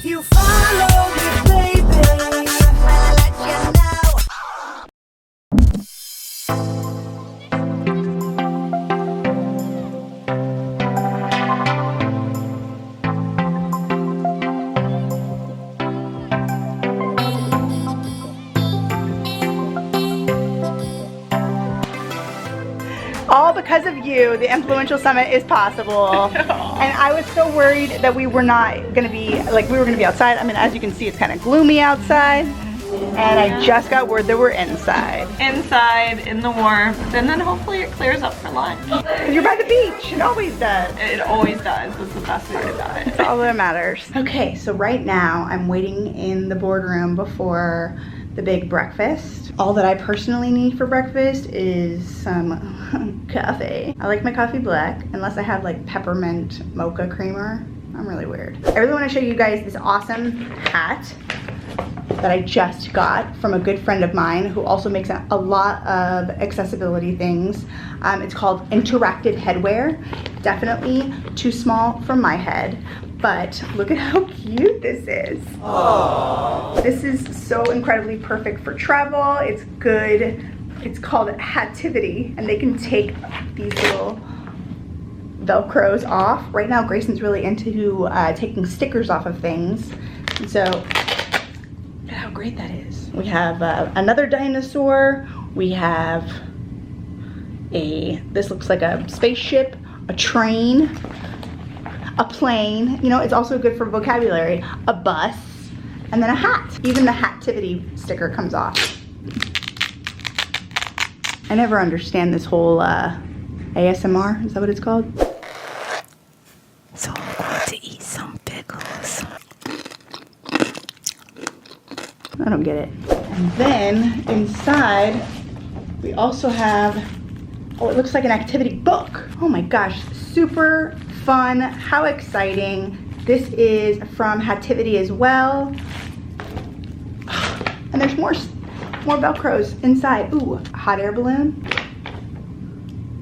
If you follow me, baby, I'll let you know. All because of you, the Influential Summit is possible. And I was so worried that we were not gonna be, like we were gonna be outside. I mean, as you can see, it's kind of gloomy outside. And I just got word that we're inside. Inside, in the warmth, and then hopefully it clears up for lunch. You're by the beach, it always does. It always does, that's the best part about it. That's all that matters. Okay, so right now I'm waiting in the boardroom before the big breakfast. All that I personally need for breakfast is some coffee. I like my coffee black, unless I have like peppermint mocha creamer. I'm really weird. I really want to show you guys this awesome hat that I just got from a good friend of mine who also makes a lot of accessibility things. It's called Interactive Headwear. Definitely too small for my head, but look at how cute this is. Aww. This is so incredibly perfect for travel. It's good. It's called Hativity, and they can take these little Velcros off. Right now, Grayson's really into taking stickers off of things. And so, look at how great that is. We have another dinosaur. We have this looks like a spaceship, a train, a plane. You know, it's also good for vocabulary. A bus, and then a hat. Even the Hativity sticker comes off. I never understand this whole ASMR, is that what it's called? So I'm going to eat some pickles. I don't get it. And then inside, we also have, oh, it looks like an activity book. Oh my gosh, super fun, how exciting. This is from Hativity as well. And there's more Velcros inside. Ooh, hot air balloon.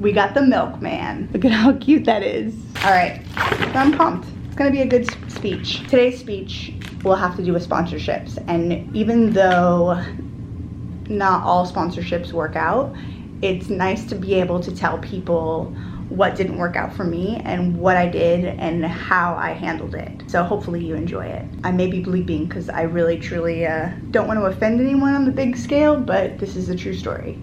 We got the milkman. Look at how cute that is. All right, so I'm pumped. It's gonna be a good speech. Today's speech will have to do with sponsorships. And even though not all sponsorships work out, it's nice to be able to tell people what didn't work out for me and what I did and how I handled it. So hopefully you enjoy it. I may be bleeping because I really truly don't want to offend anyone on the big scale, but this is a true story.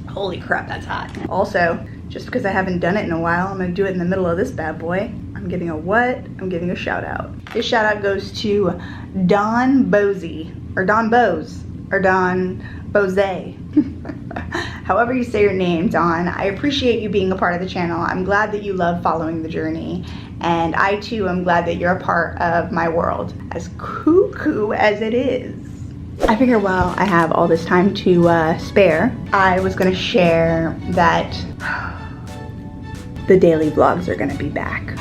Holy crap, that's hot. Also, just because I haven't done it in a while, I'm gonna do it in the middle of this bad boy. I'm giving a what? I'm giving a shout out. This shout out goes to Don Bosey, or Don Bose, or Don Bose. However you say your name, Don. I appreciate you being a part of the channel. I'm glad that you love following the journey. And I too am glad that you're a part of my world, as cuckoo as it is. I figure while I have all this time to spare, I was gonna share that the daily vlogs are gonna be back.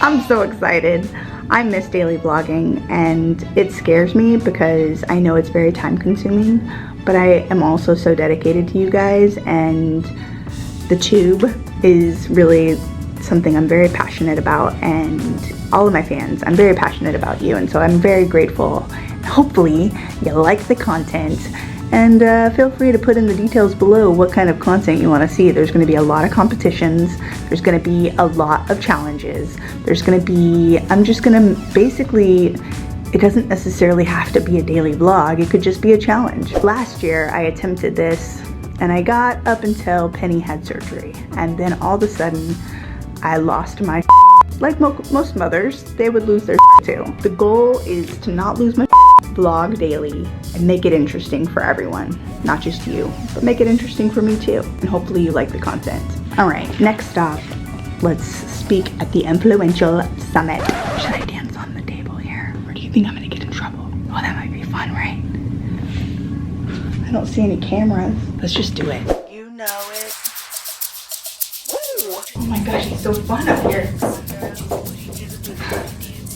I'm so excited. I miss daily vlogging and it scares me because I know it's very time consuming, but I am also so dedicated to you guys, and the tube is really something I'm very passionate about, and all of my fans, I'm very passionate about you, and so I'm very grateful. Hopefully you like the content, and feel free to put in the details below what kind of content you want to see. There's going to be a lot of competitions, there's going to be a lot of challenges, there's going to be, I'm just going to basically, it doesn't necessarily have to be a daily vlog, it could just be a challenge. Last year I attempted this and I got up until Penny had surgery, and then all of a sudden I lost my like most mothers, they would lose their too. The goal is to not lose my vlog daily and make it interesting for everyone, not just you, but make it interesting for me too, and hopefully you like the content. All right, next stop, let's speak at the Influential Summit. Should I dance on the table here, or do you think I'm gonna get in trouble? Oh, that might be fun, right? I don't see any cameras. Let's just do it. You know it. Oh my gosh, it's so fun up here.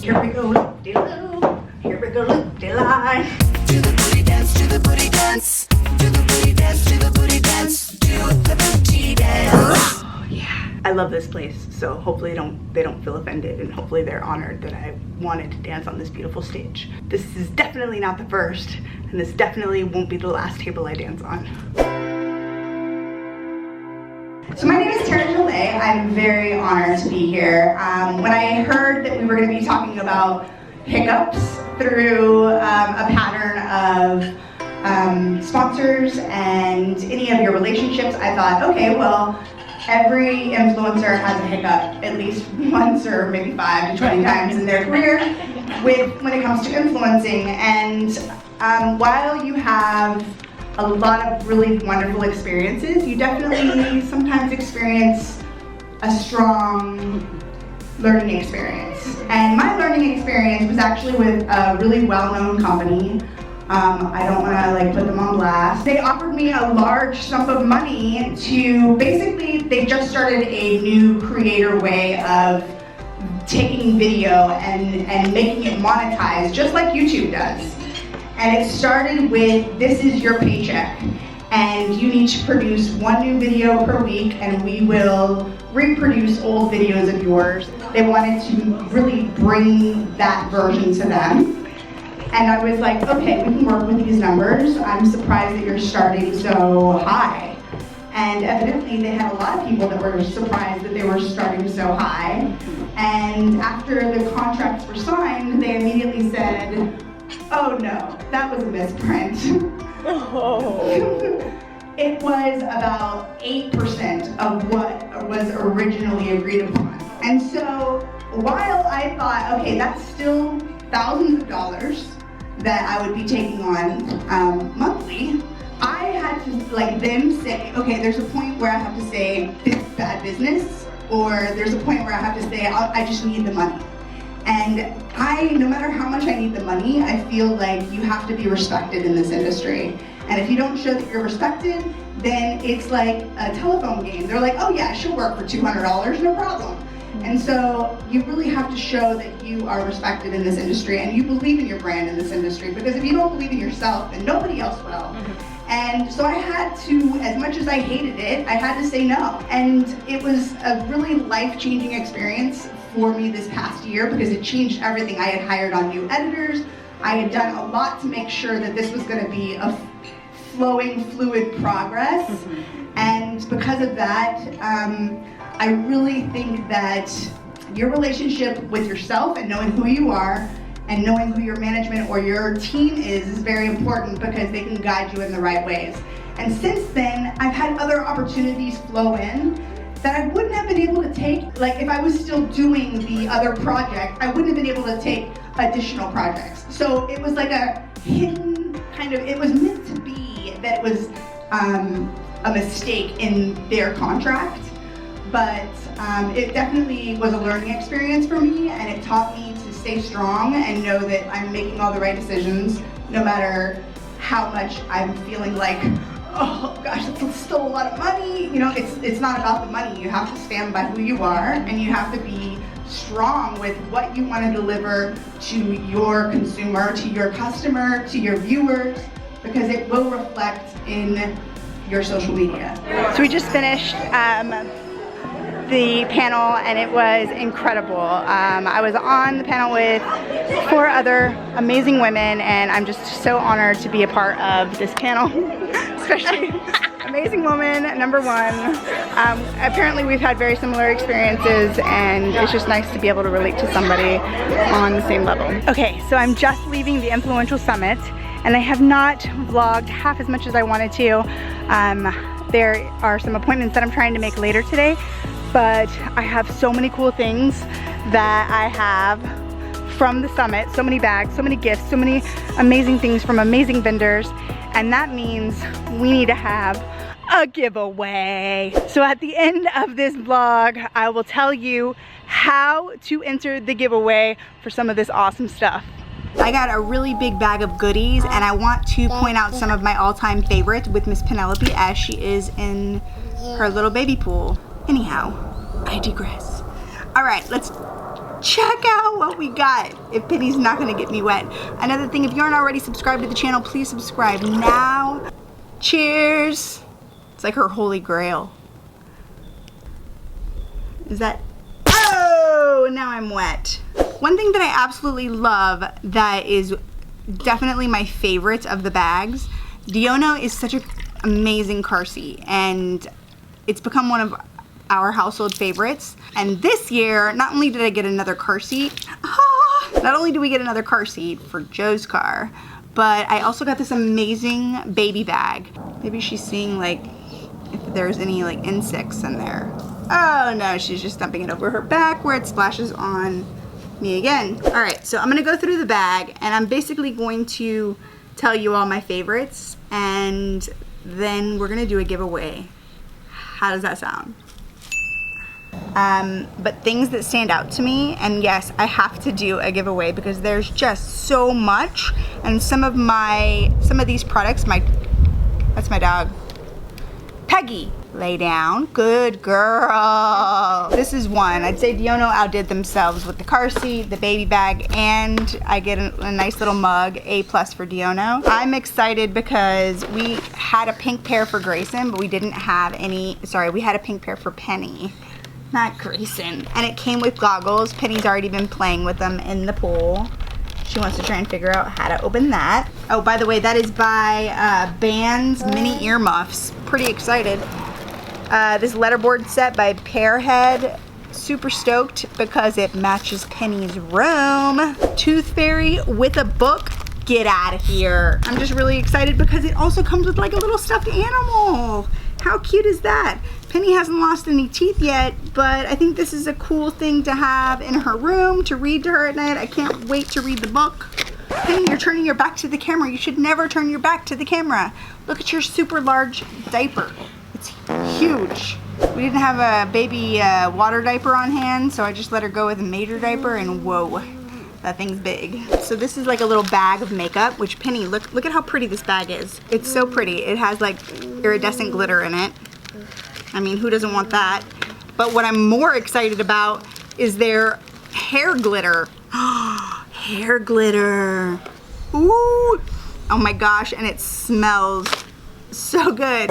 Here we go, loop-de-loo. Here we go, loop-de-line. Do the booty dance, do the booty dance. Do the booty dance, do the booty dance. Do the booty dance. Oh yeah. I love this place, so hopefully they don't feel offended, and hopefully they're honored that I wanted to dance on this beautiful stage. This is definitely not the first, and this definitely won't be the last table I dance on. So my name is Tara Jolie. I'm very honored to be here. When I heard that we were going to be talking about hiccups through a pattern of sponsors and any of your relationships, I thought, okay, well, every influencer has a hiccup at least once or maybe 5 to 20 times in their career when it comes to influencing. And while you have a lot of really wonderful experiences, you definitely sometimes experience a strong learning experience. And my learning experience was actually with a really well-known company. I don't want to put them on blast. They offered me a large sum of money to basically, they just started a new creator way of taking video and making it monetized, just like YouTube does. And it started with, this is your paycheck, and you need to produce 1 new video per week, and we will reproduce old videos of yours. They wanted to really bring that version to them. And I was like, okay, we can work with these numbers. I'm surprised that you're starting so high. And evidently they had a lot of people that were surprised that they were starting so high. And after the contracts were signed, they immediately said, oh no, that was a misprint. Oh. It was about 8% of what was originally agreed upon. And so while I thought, okay, that's still thousands of dollars that I would be taking on monthly, I had to them say, okay, there's a point where I have to say this is bad business, or there's a point where I have to say I just need the money. And no matter how much I need the money, I feel like you have to be respected in this industry. And if you don't show that you're respected, then it's like a telephone game. They're like, oh yeah, she'll work for $200, no problem. And so you really have to show that you are respected in this industry and you believe in your brand in this industry, because if you don't believe in yourself, then nobody else will. And so I had to, as much as I hated it, I had to say no. And it was a really life-changing experience for me this past year, because it changed everything. I had hired on new editors. I had done a lot to make sure that this was going to be a flowing, fluid progress. And because of that, I really think that your relationship with yourself and knowing who you are and knowing who your management or your team is very important, because they can guide you in the right ways. And since then, I've had other opportunities flow in that I wouldn't have been able to take. Like if I was still doing the other project, I wouldn't have been able to take additional projects. So it was like a hidden kind of, it was meant to be that it was a mistake in their contract. But it definitely was a learning experience for me, and it taught me to stay strong and know that I'm making all the right decisions, no matter how much I'm feeling like, oh gosh, that's still a lot of money. You know, it's not about the money. You have to stand by who you are, and you have to be strong with what you want to deliver to your consumer, to your customer, to your viewers, because it will reflect in your social media. So we just finished the panel, and it was incredible. I was on the panel with 4 other amazing women, and I'm just so honored to be a part of this panel, especially amazing woman number 1. Apparently we've had very similar experiences, and it's just nice to be able to relate to somebody on the same level. Okay, so I'm just leaving the Influential Summit, and I have not vlogged half as much as I wanted to. There are some appointments that I'm trying to make later today, but I have so many cool things that I have from the summit, so many bags, so many gifts, so many amazing things from amazing vendors, and that means we need to have a giveaway. So at the end of this vlog, I will tell you how to enter the giveaway for some of this awesome stuff. I got a really big bag of goodies, and I want to point out some of my all-time favorites with Miss Penelope as she is in her little baby pool. Anyhow, I digress. All right, let's check out what we got if Penny's not gonna get me wet. Another thing, if you aren't already subscribed to the channel, please subscribe now. Cheers. It's like her holy grail. Is that, oh, now I'm wet. One thing that I absolutely love that is definitely my favorite of the bags, Diono is such an amazing car seat, and it's become one of our household favorites. And this year, not only did I get another car seat, not only do we get another car seat for Joe's car, but I also got this amazing baby bag. Maybe she's seeing like if there's any like insects in there. Oh no, she's just dumping it over her back where it splashes on me again. All right, so I'm gonna go through the bag and I'm basically going to tell you all my favorites, and then we're gonna do a giveaway. How does that sound? But things that stand out to me, and yes, I have to do a giveaway because there's just so much, and some of these products, that's my dog, Peggy, lay down, good girl. This is one. I'd say Diono outdid themselves with the car seat, the baby bag, and I get a nice little mug, A+ for Diono. I'm excited because we had a pink pair for Grayson, but we didn't have any, sorry, we had a pink pair for Penny, not Grayson. And it came with goggles. Penny's already been playing with them in the pool. She wants to try and figure out how to open that. Oh, by the way, that is by Band's mini earmuffs. Pretty excited. This letterboard set by Pearhead. Super stoked because it matches Penny's room. Tooth Fairy with a book. Get out of here. I'm just really excited because it also comes with like a little stuffed animal. How cute is that? Penny hasn't lost any teeth yet, but I think this is a cool thing to have in her room to read to her at night. I can't wait to read the book. Penny, you're turning your back to the camera. You should never turn your back to the camera. Look at your super large diaper. It's huge. We didn't have a baby water diaper on hand, so I just let her go with a major diaper, and whoa, that thing's big. So this is like a little bag of makeup, which Penny, look at how pretty this bag is. It's so pretty. It has like iridescent glitter in it. I mean, who doesn't want that? But what I'm more excited about is their hair glitter. Hair glitter. Ooh. Oh my gosh, and it smells so good.